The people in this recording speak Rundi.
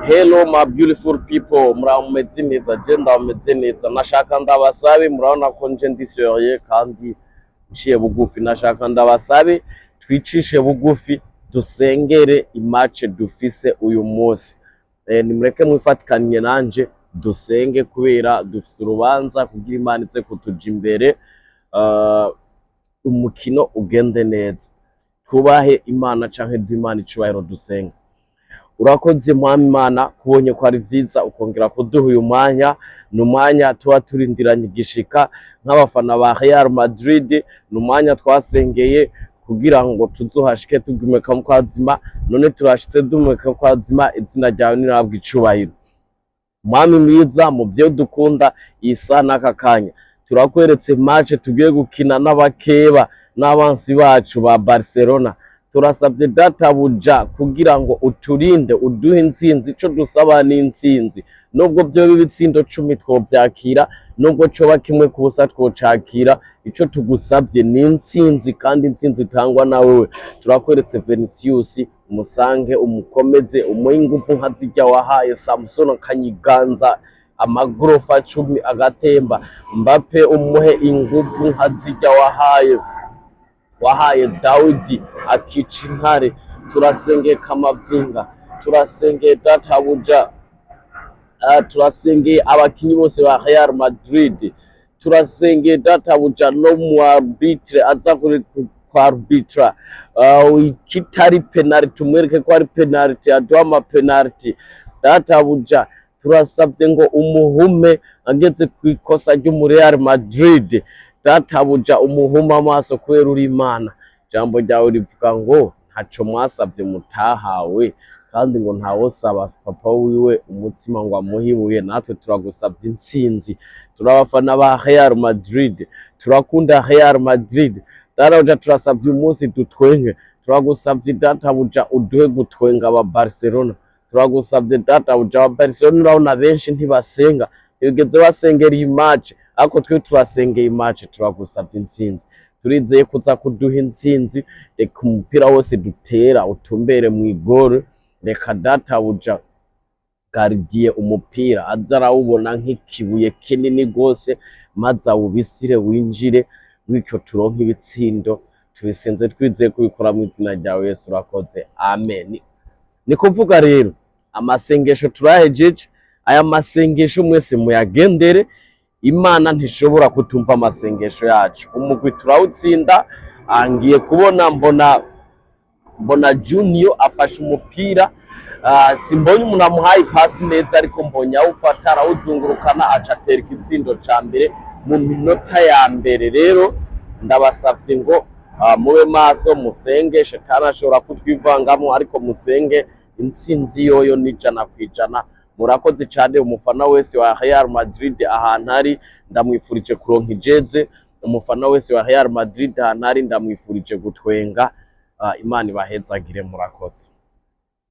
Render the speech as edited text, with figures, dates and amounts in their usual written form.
Hello my beautiful people, mumeze neza, je ndameze neza. Nashaka ndabasabe, murabona ko nje ndi serieux kandi nciye bugufi. Nashaka ndabasabe twicishe bugufi dusengere imatch dufise uyu munsi. Nimureke mwifatikanye nanje dusenge kubera dufise urubanza kugira Imana ize kutuja imbere, umukino ugende neza. Tubahe Imana canke Imana icubahiro dusenge. Urakoze mwami Imana kubonye ko ari vyiza ukongera kuduha uyu mwanya, n'umwanya tuba turindiranye igishika nk'abafana ba Real Madrid, n'umwanya twasengeye kugira ngo tuzohashike tugumeka mu kwazima, none turashitse dumeka kwazima, izina ryawe nirabwa icubahiro. Mwami mwiza, mu vyo dukunda isa n'aka kanya turakweretse match tugiye gukina n'abakeba n'abansi bacu ba Barcelona. Turasabye databuja kugira ngo uturinde uduhe intsinzi, ico dusaba ni intsinzi. Nubwo byo bibitsindo 10 twovyakira, nubwo coba kimwe kubusa twocakira, ico tugusabye ni intsinzi kandi intsinzi itangwa na wewe. Turakweretse Vinicius, umusange umukomeze, umuhe ingufu nka zijya wahaye Samson Kanyiganza amagorofa 10 agatemba. Mbappe umuhe ingufu nka zijya wahaye Daudi akica intare. Turasengeye Kamavinga, turasengeye databuja, turasengeye abakinyi bose ba Real Madrid, turasengeye databuja no mu arbitre aza kwa arbitra kitari penalty tumwereke ko ari penalty, aduha ama penalty. Databuja turasabye ngo umuhume ageze kwikosa ryo mu Real Madrid. Databuja umuhuma amaso kubera uri Imana. Jambo ryawe rivuga ngo ntaco mwasabye mutahawe, kandi ngo ntawosaba papa wiwe umutsima ngo amuhibuye. Natwe turagusabye intsinzi, turabafana ba Real Madrid, turakunda Real Madrid. Databuja turasabye umunsi dutwenge, turagusabye databuja uduhe gutwenga aba Barcelona. Turagusabye databuja aba Barcelona urabona benshi ntibasenga, bigeze basengera iyi match, ariko twe turasengeye imatch. Turagusabye intsinzi, turizeye kuza kuduha intsinzi. Reka umupira wose dutera utumbere mu igore, reka databuja gardien umupira aza arawubona nk'ikibuye kinini gose, maze awubisire winjire, bityo turonke ibitsindo. Tubisenze twizeye kubikora mu izina ryawe Yesu. Urakoze, amen. Ni kuvuga rero amasengesho turahejeje. Aya masengesho mwese muyagendere, Imana ntishobora kutumva amasengesho yacu. Umugwi turawutsinda. Angiye kubona mbona Junior afashe umupira, simbonye umuntu amuhaye pasi neza, ariko mbonye awufata arawuzungurukana aca atera igitsindo ca mbere mu minota ya mbere. Rero ndabasavye ngo mube maso, musenge. Shetani ashobora kutwivangamo, ariko musenge. Intsinzi yoyo ni 100%. Murakoze cyane. Umufana wese wa Real Madrid ahantu ari ndamwifurije kuronka ijeze. Umufana wese wa Real Madrid ahantu ari ndamwifurije gutwenga. Imana ibahezagire. Murakoze.